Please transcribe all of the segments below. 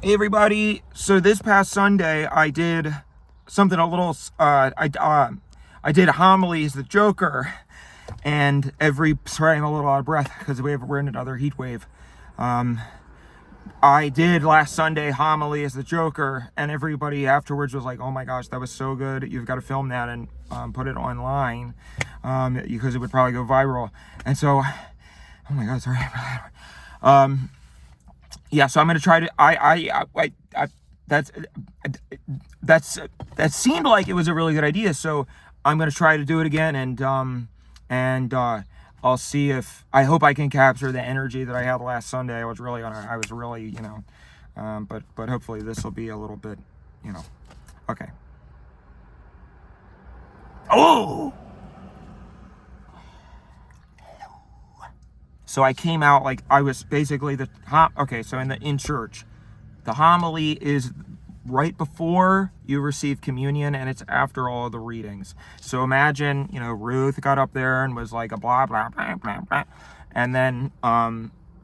Hey everybody! So this past Sunday, I did something a little. I did homilies, the Joker, and sorry, I'm a little out of breath because we're in another heat wave. I did last Sunday homily as the Joker, and everybody afterwards was like, "Oh my gosh, that was so good! You've got to film that and put it online because it would probably go viral." And so, oh my god, sorry. Yeah, so I'm gonna try to. That's that seemed like it was a really good idea. So I'm gonna try to do it again, and I'll see if I hope I can capture the energy that I had last Sunday. I was really, but hopefully this will be a little bit, okay. Oh. So I came out like I was basically so in church, the homily is right before you receive communion and it's after all of the readings. So imagine, Ruth got up there and was like a blah blah blah blah blah, and then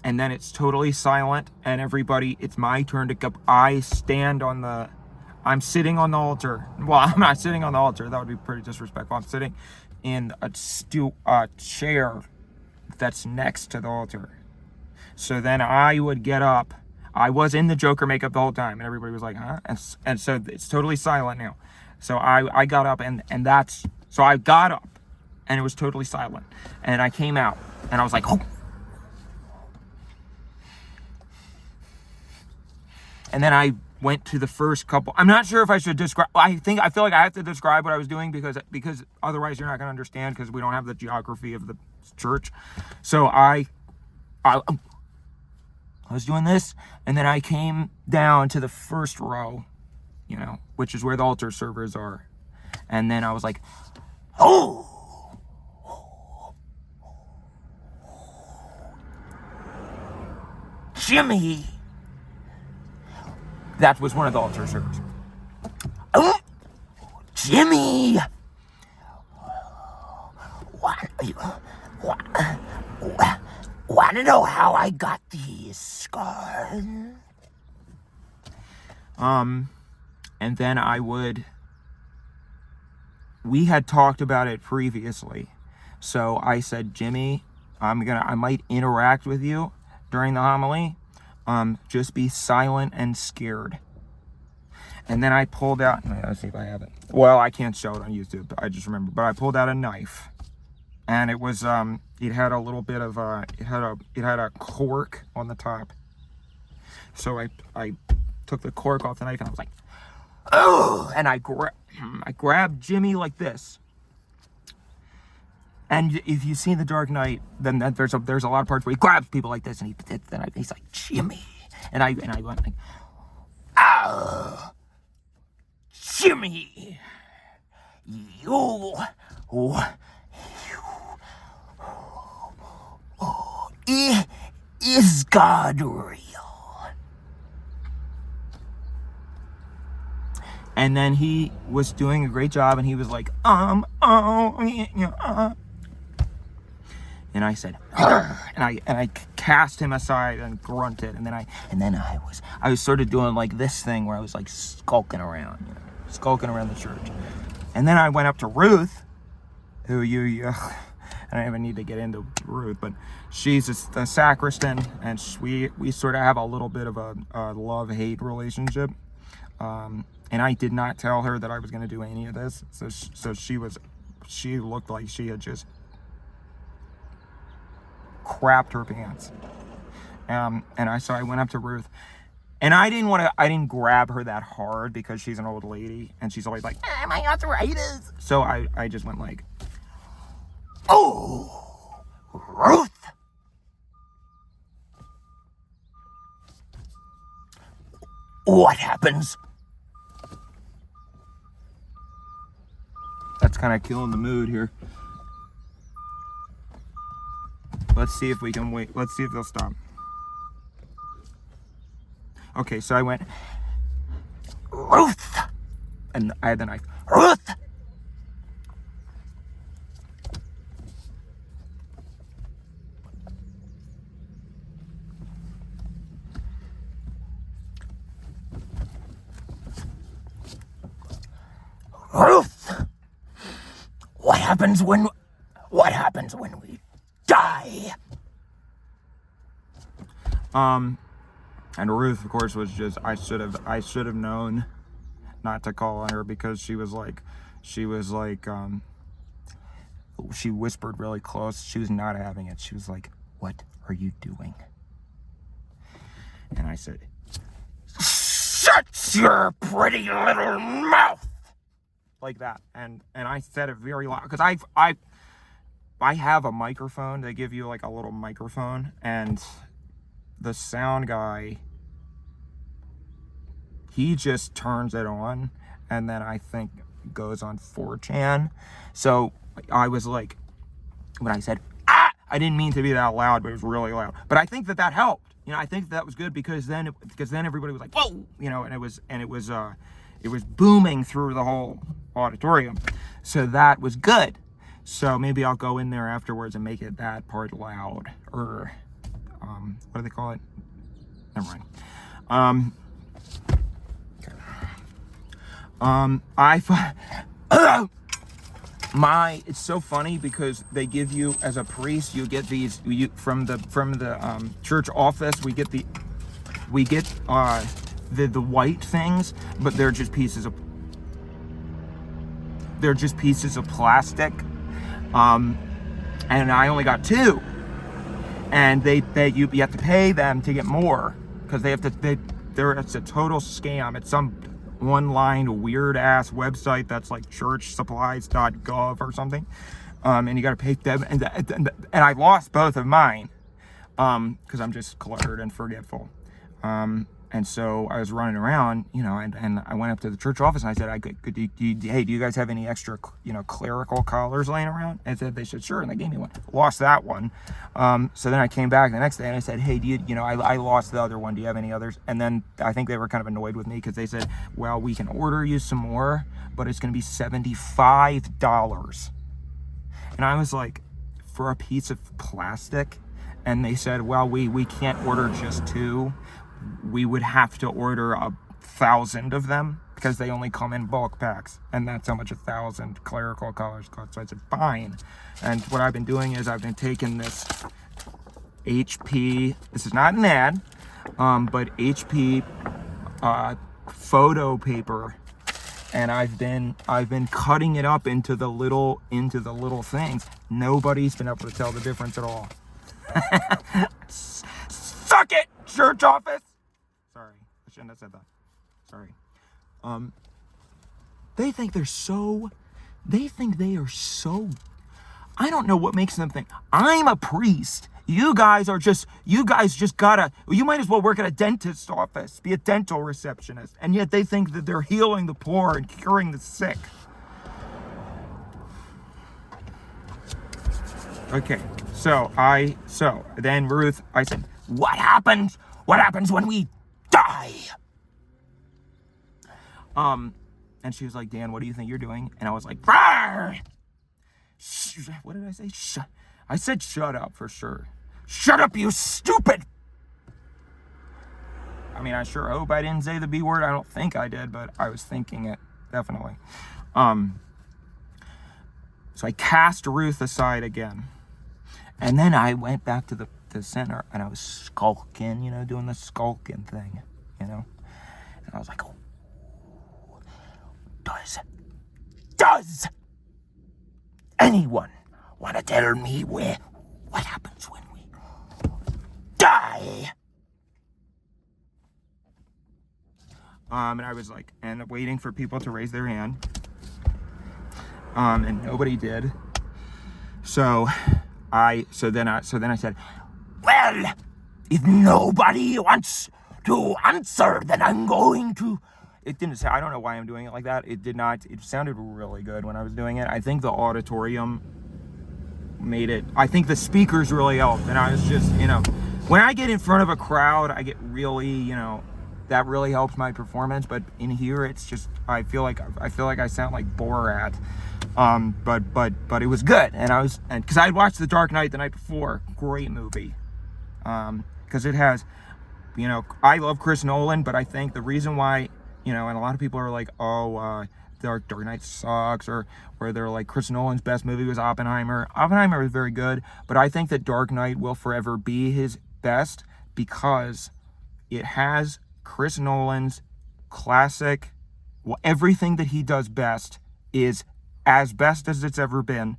it's totally silent and everybody, it's my turn to go. I'm sitting on the altar. Well, I'm not sitting on the altar. That would be pretty disrespectful. I'm sitting in a chair that's next to the altar. So then I would get up. I was in the Joker makeup the whole time, and everybody was like, huh? And so it's totally silent now. So I got up, so I got up, and it was totally silent. And I came out, and I was like, oh. And then I went to the first couple. I'm not sure if I should describe. I feel like I have to describe what I was doing because otherwise you're not going to understand because we don't have the geography of the church. So I was doing this, and then I came down to the first row, which is where the altar servers are. And then I was like, oh, Jimmy. That was one of the altar servers. Oh, Jimmy. Want to know how I got these scars? And then we had talked about it previously. So I said, Jimmy, I might interact with you during the homily. Just be silent and scared. And then I pulled out, let's see if I have it. Well, I can't show it on YouTube. I just remember, but I pulled out a knife. And it was, it had a little bit of, it had a cork on the top. So I took the cork off the knife and I was like, oh, and I grabbed Jimmy like this. And if you see The Dark Knight, then there's a lot of parts where he grabs people like this and he's like, Jimmy. And I went like, oh, Jimmy, is God real? And then he was doing a great job, and he was like, And I said, and I cast him aside and grunted, and then I was sort of doing like this thing where I was like skulking around the church. And then I went up to Ruth, who I don't even need to get into Ruth, but she's the sacristan, and we sort of have a little bit of a love-hate relationship. And I did not tell her that I was going to do any of this, so she looked like she had just crapped her pants. So I went up to Ruth, and I didn't grab her that hard because she's an old lady, and she's always like, my arthritis. So I just went like, oh, Ruth. What happens? That's kind of killing the mood here. Let's see if we can wait. Let's see if they'll stop. Okay, so I went, Ruth! And I had the knife. Ruth! Ruth, what happens when we die? And Ruth, of course, was just, I should have known not to call on her, because she whispered really close. She was not having it. She was like, "What are you doing?" And I said, "Shut your pretty little mouth!" Like that. And I said it very loud, because I have a microphone. They give you like a little microphone, and the sound guy, he just turns it on, and then I think goes on 4chan. So I was like, when I said, "Ah!" I didn't mean to be that loud, but it was really loud. But I think that helped. I think that was good, because then everybody was like, "Whoa!" And it was booming through the whole auditorium. So that was good. So maybe I'll go in there afterwards and make it that part loud, or what do they call it? Never mind. It's so funny, because they give you, as a priest, you get these, from the church office, we get the white things, but they're just pieces of plastic. And I only got 2, and you have to pay them to get more, because it's a total scam. It's some online weird ass website that's like churchsupplies.gov or something, and you got to pay them, and I lost both of mine, because I'm just cluttered and forgetful, and so I was running around, and I went up to the church office, and I said, "Hey, do you guys have any extra, clerical collars laying around?" And they said, "Sure," and they gave me one. Lost that one. So then I came back the next day, and I said, "Hey, I lost the other one. Do you have any others?" And then I think they were kind of annoyed with me, because they said, "Well, we can order you some more, but it's going to be $75. And I was like, "For a piece of plastic?" And they said, "Well, we can't order just 2. We would have to order 1,000 of them, because they only come in bulk packs, and that's how much 1,000 clerical collars cost." So I said, "Fine." And what I've been doing is I've been taking this HP, this is not an ad, but HP photo paper, and I've been cutting it up into the little things. Nobody's been able to tell the difference at all. Suck it, church office. Sorry, I shouldn't have said that. Sorry. They think they are so, I don't know what makes them think, I'm a priest. You guys just gotta, you might as well work at a dentist's office, be a dental receptionist. And yet they think that they're healing the poor and curing the sick. Okay, so then Ruth, I said, what happens when we die? And she was like, "Dan, what do you think you're doing?" And I was like, "Rawr!" What did I say? I said shut up for sure. Shut up, you stupid! I mean, I sure hope I didn't say the B word. I don't think I did, but I was thinking it, definitely. So I cast Ruth aside again. And then I went back to the center, and I was skulking, doing the skulking thing, And I was like, oh, does anyone want to tell me what happens when we die? And I was like, and waiting for people to raise their hand. And nobody did. So then I said, well, if nobody wants to answer, then I'm going to. It didn't say, I don't know why I'm doing it like that. It did not, it sounded really good when I was doing it. I think the auditorium made it, I think the speakers really helped. And I was just, when I get in front of a crowd, I get really, that really helps my performance. But in here, it's just, I feel like I sound like Borat. But it was good. And because I watched The Dark Knight the night before, great movie. Because it has, I love Chris Nolan, but I think the reason why, and a lot of people are like, oh, Dark Knight sucks, or where they're like Chris Nolan's best movie was Oppenheimer. Oppenheimer was very good, but I think that Dark Knight will forever be his best because it has Chris Nolan's classic, well, everything that he does best is as best as it's ever been.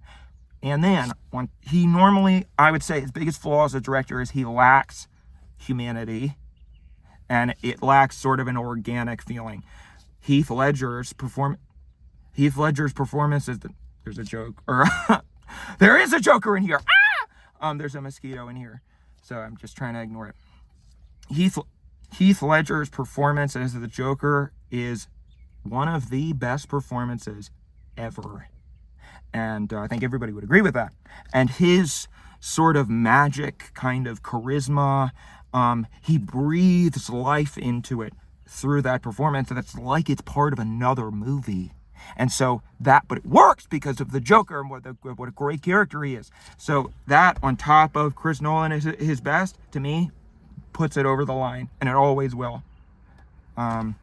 And then, when he normally, I would say his biggest flaw as a director is he lacks humanity, and it lacks sort of an organic feeling. Heath Ledger's performance is there's a joke, or there is a Joker in here. There's a mosquito in here, so I'm just trying to ignore it. Heath Ledger's performance as the Joker is one of the best performances ever. And I think everybody would agree with that. And his sort of magic kind of charisma, he breathes life into it through that performance. And it's like it's part of another movie. And so but it works because of the Joker and what a great character he is. So that on top of Chris Nolan is his best, to me, puts it over the line. And it always will. Damn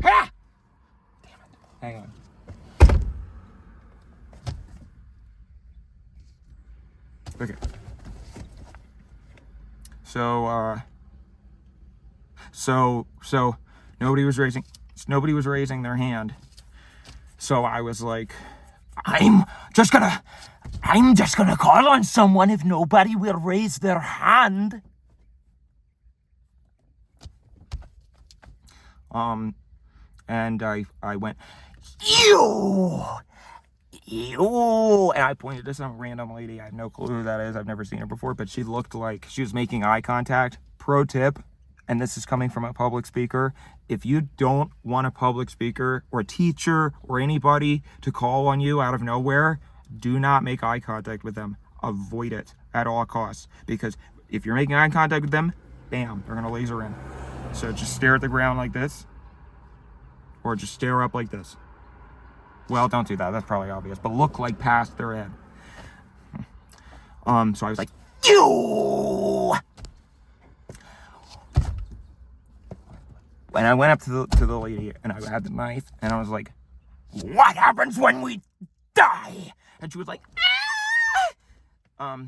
it. Hang on. Okay. So nobody was raising their hand. So I was like, I'm just gonna call on someone if nobody will raise their hand. And I went, you, and I pointed to some random lady. I have no clue who that is. I've never seen her before, but she looked like she was making eye contact. Pro tip, and this is coming from a public speaker: if you don't want a public speaker or a teacher or anybody to call on you out of nowhere, do not make eye contact with them. Avoid it at all costs, because if you're making eye contact with them, bam, they're gonna laser in. So just stare at the ground like this, or just stare up like this. Well, don't do that. That's probably obvious. But look like past their head. So I was like, you! And I went up to the lady, and I had the knife, and I was like, what happens when we die? And she was like, ah!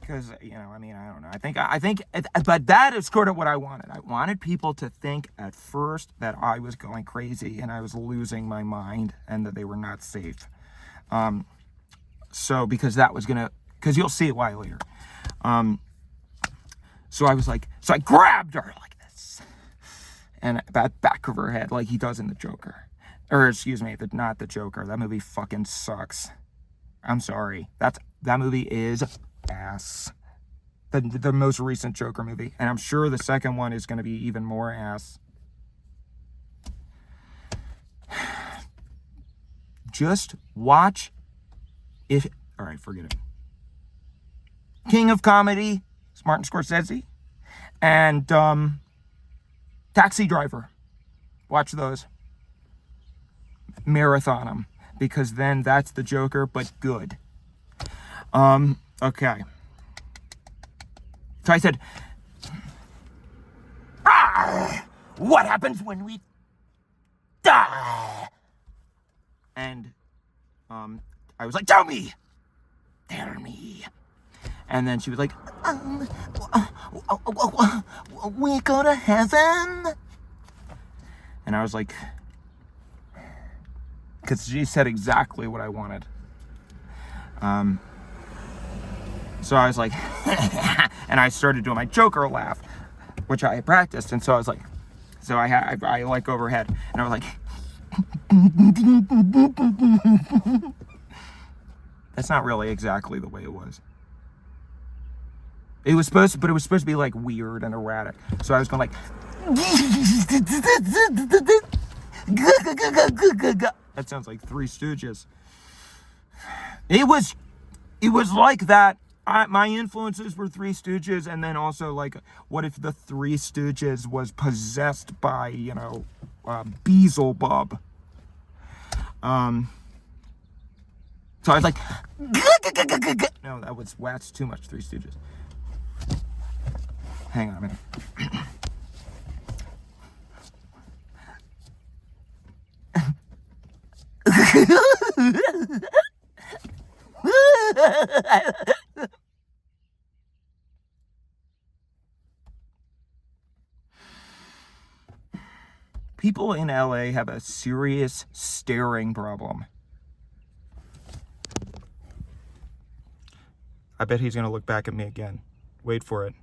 Because, I don't know. I think, but that is sort of what I wanted. I wanted people to think at first that I was going crazy and I was losing my mind and that they were not safe. So, because you'll see it why later. So I was like, so I grabbed her like this, and back of her head, like he does in the Joker. Or, excuse me, not the Joker. That movie fucking sucks. I'm sorry. That movie is ass. The most recent Joker movie, and I'm sure the second one is going to be even more ass. Just watch alright, forget it. King of Comedy, Martin Scorsese, and Taxi Driver. Watch those. Marathon them, because then that's the Joker, but good. Okay. So I said, what happens when we die? And I was like, tell me. And then she was like, we go to heaven. And I was like, because she said exactly what I wanted. So I was like, and I started doing my Joker laugh, which I had practiced. And so I was like, I like go overhead, and I was like, that's not really exactly the way it was. It was supposed to be like weird and erratic. So I was going like, that sounds like Three Stooges. It was like that. My influences were Three Stooges, and then also like, what if the Three Stooges was possessed by, Beelzebub? So I was like, no, that's too much Three Stooges. Hang on a minute. People in LA have a serious staring problem. I bet he's gonna look back at me again. Wait for it.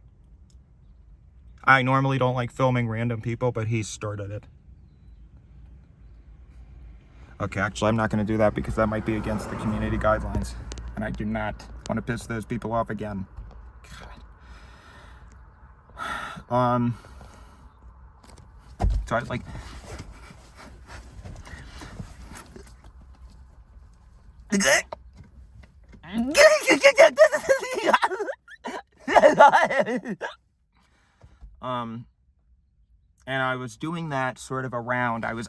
I normally don't like filming random people, but he started it. Okay, actually, I'm not gonna do that because that might be against the community guidelines. And I do not want to piss those people off again. God. So I like... And I was doing that sort of around. I was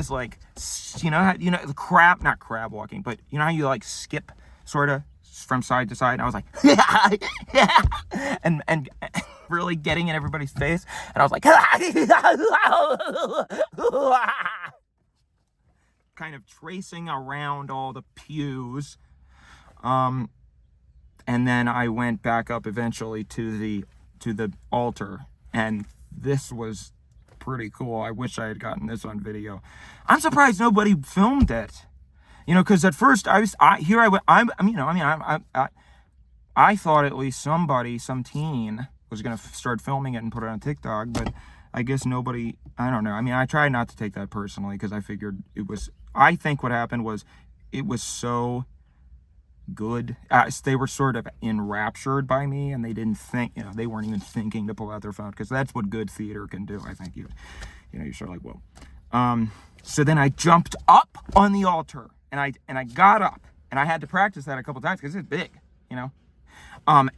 like, the crab, not crab walking, but you know how you like skip sort of from side to side. And I was like, and really getting in everybody's face. And I was like, kind of tracing around all the pews. And then I went back up eventually to the altar, and this was pretty cool. I wish I had gotten this on video. I'm surprised nobody filmed it. Because at first I thought at least somebody, some teen, was gonna start filming it and put it on TikTok, but I guess nobody. I don't know. I tried not to take that personally because I figured it was. I think what happened was it was so good. They were sort of enraptured by me, and they didn't think, they weren't even thinking to pull out their phone, because that's what good theater can do. I think you're sort of like, whoa. So then I jumped up on the altar, and I got up, and I had to practice that a couple times because it's big,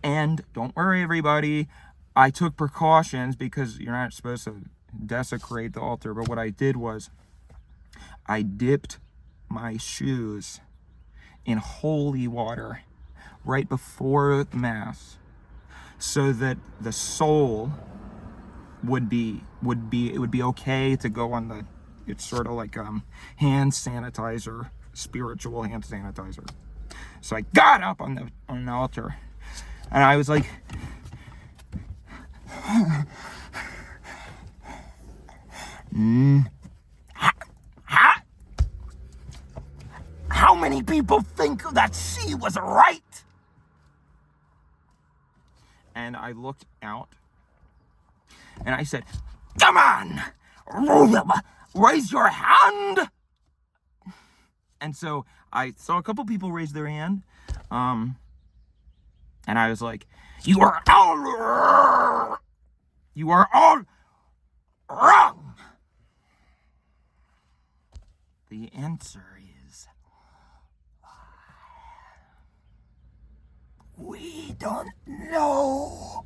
and don't worry, everybody, I took precautions because you're not supposed to desecrate the altar. But what I did was I dipped my shoes in holy water right before Mass, so that the soul would be okay to go on the, it's sort of like hand sanitizer, spiritual hand sanitizer. So I got up on the altar, and I was like, how many people think that she was right? And I looked out, and I said, come on, raise your hand. And so I saw a couple people raise their hand, and I was like, you are all wrong. The answer is, we don't know.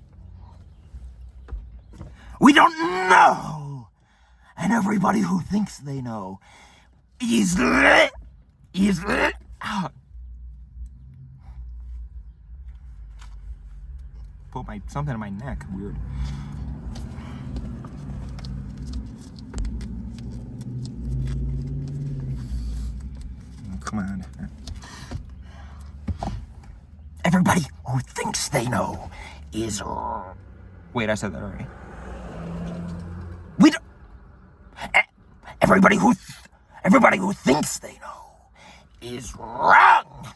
We don't know. And everybody who thinks they know is lit. Put something in my neck. Weird. Come on. Everybody who thinks they know is... Wait, I said that already. We don't... Everybody who thinks they know is wrong.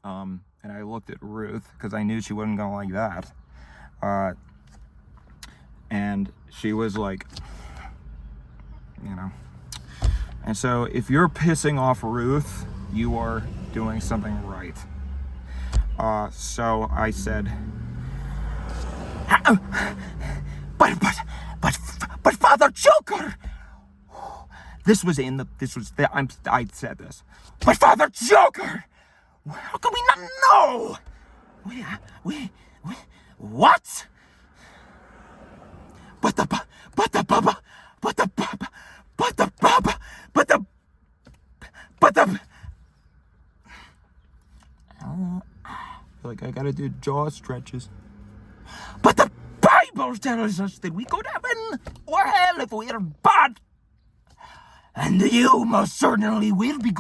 And I looked at Ruth, because I knew she wasn't gonna like that. And she was like, And so if you're pissing off Ruth, you are doing something right. So I said, but Father Joker, I said this, but Father Joker, how can we not know? What? But the I feel like I gotta do jaw stretches. But the Bible tells us that we go to heaven or hell if we are bad. And you most certainly will be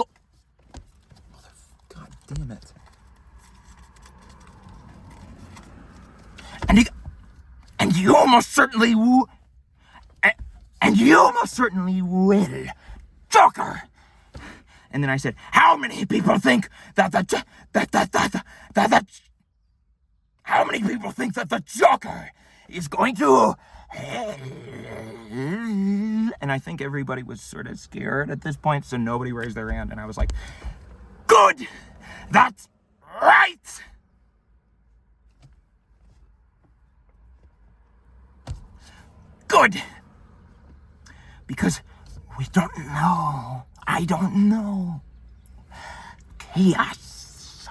damn it. And you almost certainly will, Joker. And then I said, how many people think that how many people think that the Joker is going to... And I think everybody was sort of scared at this point, so nobody raised their hand. And I was like, good! That's right! Good! Because we don't know. I don't know. Chaos.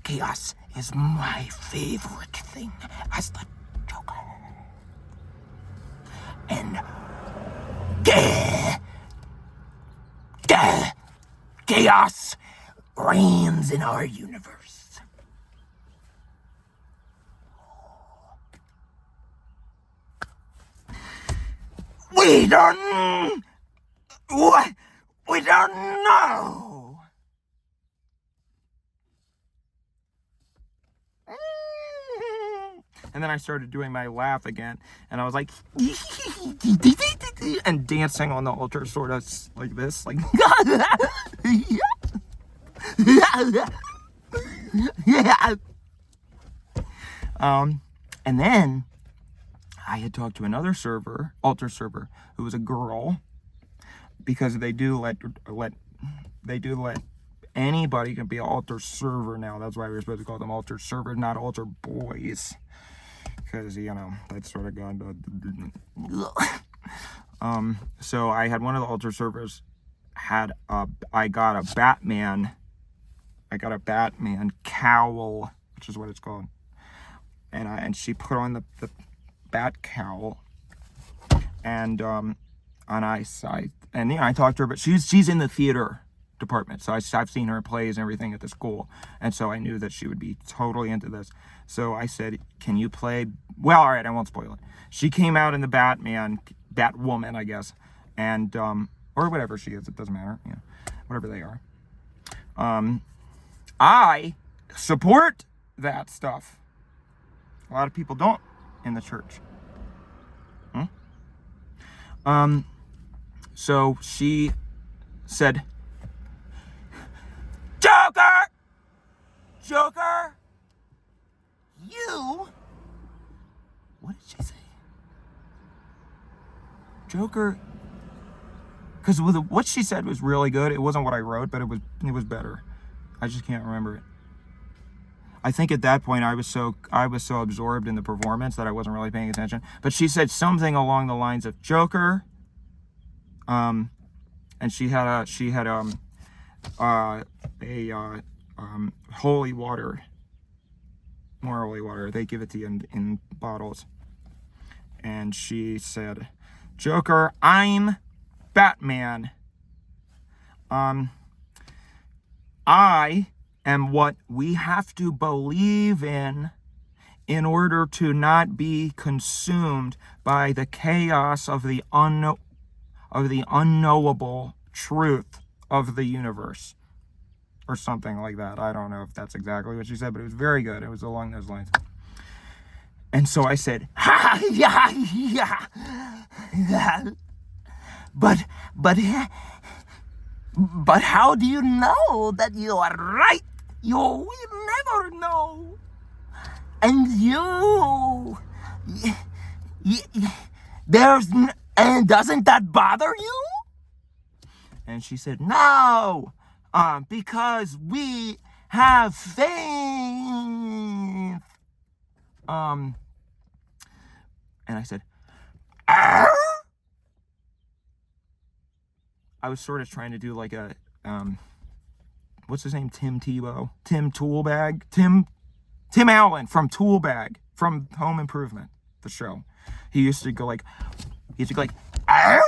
Chaos is my favorite thing as the Joker. And chaos reigns in our universe. We don't know. And then I started doing my laugh again, and I was like, and dancing on the altar, sort of like this, like, and then I had talked to another altar server, who was a girl, because they do let anybody can be an altar server now. That's why we're supposed to call them altar servers, not altar boys. Because, that's sort of gone. So I had one of the altar servers I got a Batman cowl, which is what it's called. And she put on the bat cowl, and I talked to her, but she's in the theater department, so I've seen her plays and everything at the school, and so I knew that she would be totally into this. So I said, can you play... Well, all right, I won't spoil it. She came out in the Batwoman, I guess, and or whatever she is, it doesn't matter, whatever they are. I support that stuff. A lot of people don't in the church. So she said, Joker, you... What did she say? Joker... Because what she said was really good. It wasn't what I wrote, but it was better. I just can't remember it. I think at that point I was so absorbed in the performance that I wasn't really paying attention. But she said something along the lines of Joker, and she had holy water, more holy water. They give it to you in bottles. And she said, Joker, I'm Batman. I am what we have to believe in order to not be consumed by the chaos of the unknowable truth of the universe, or something like that. I don't know if that's exactly what she said, but it was very good. It was along those lines. And so I said, yeah. But how do you know that you are right? You will never know. And and doesn't that bother you? And she said, no, because we have faith. And I said, Arr? I was sort of trying to do like a, what's his name? Tim Toolbag? Tim Allen from Toolbag, from Home Improvement, the show. He used to go like, Arr?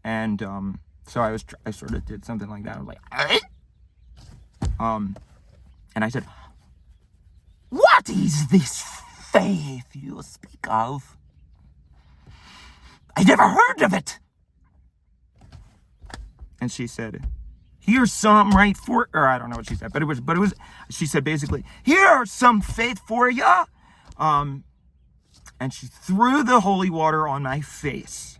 And, so I sort of did something like that. I was like, Arr? And I said, what is this faith you speak of? I never heard of it. And she said, here's some right for, or I don't know what she said, but it was, she said basically, here are some faith for ya. And she threw the holy water on my face.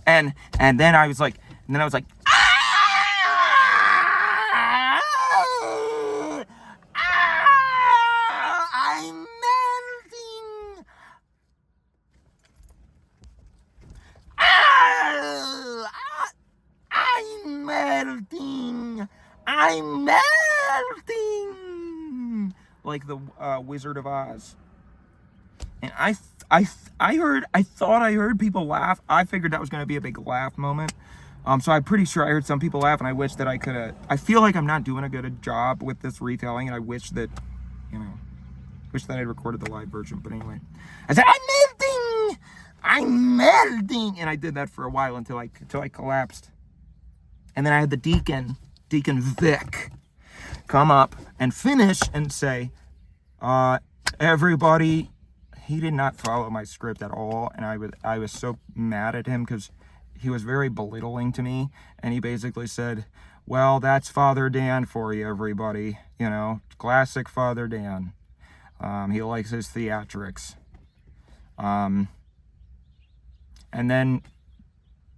And then I was like, ah, I'm melting. I'm melting. I'm melting. Like the Wizard of Oz. And I thought I heard people laugh. I figured that was going to be a big laugh moment. So I'm pretty sure I heard some people laugh, and I wish that I could have. I feel like I'm not doing a good job with this retelling, and I wish that, wish that I'd recorded the live version. But anyway, I said, I'm melting, and I did that for a while until I collapsed. And then I had the Deacon Vic, come up and finish and say, everybody. He did not follow my script at all, and I was so mad at him because he was very belittling to me, and he basically said, well, that's Father Dan for you, everybody. Classic Father Dan. He likes his theatrics. And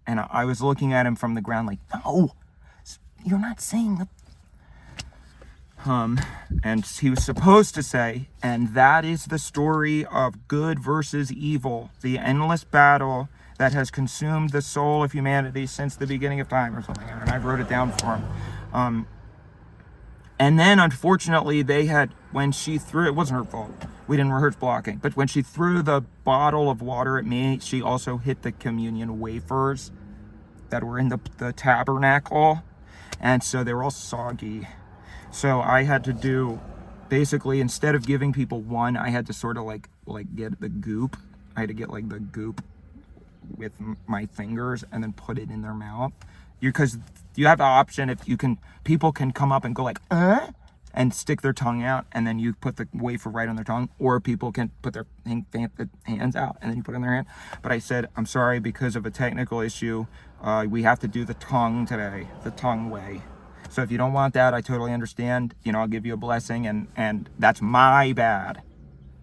I was looking at him from the ground like, no, you're not saying the... And he was supposed to say, and that is the story of good versus evil, the endless battle that has consumed the soul of humanity since the beginning of time, or something. And I wrote it down for him. And then, unfortunately, when she threw, it wasn't her fault. We didn't rehearse blocking. But when she threw the bottle of water at me, she also hit the communion wafers that were in the tabernacle. And so they were all soggy. So I had to do, basically, instead of giving people one, I had to sort of like get the goop. I had to get like the goop with my fingers and then put it in their mouth. Because you have the option, people can come up and go like, and stick their tongue out, and then you put the wafer right on their tongue, or people can put their hands out and then you put it in their hand. But I said, I'm sorry, because of a technical issue, we have to do the tongue today, the tongue way. So if you don't want that, I totally understand. I'll give you a blessing, and that's my bad.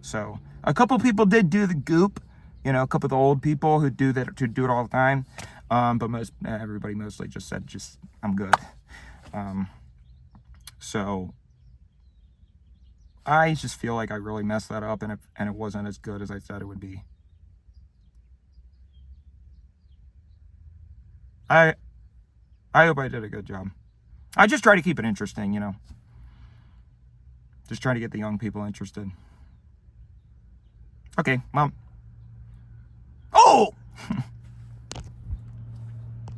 So a couple people did do the goop, a couple of the old people who do that, to do it all the time. But everybody mostly just said, I'm good. So I just feel like I really messed that up, and it wasn't as good as I said it would be. I hope I did a good job. I just try to keep it interesting, Just trying to get the young people interested. Okay, Mom. Oh!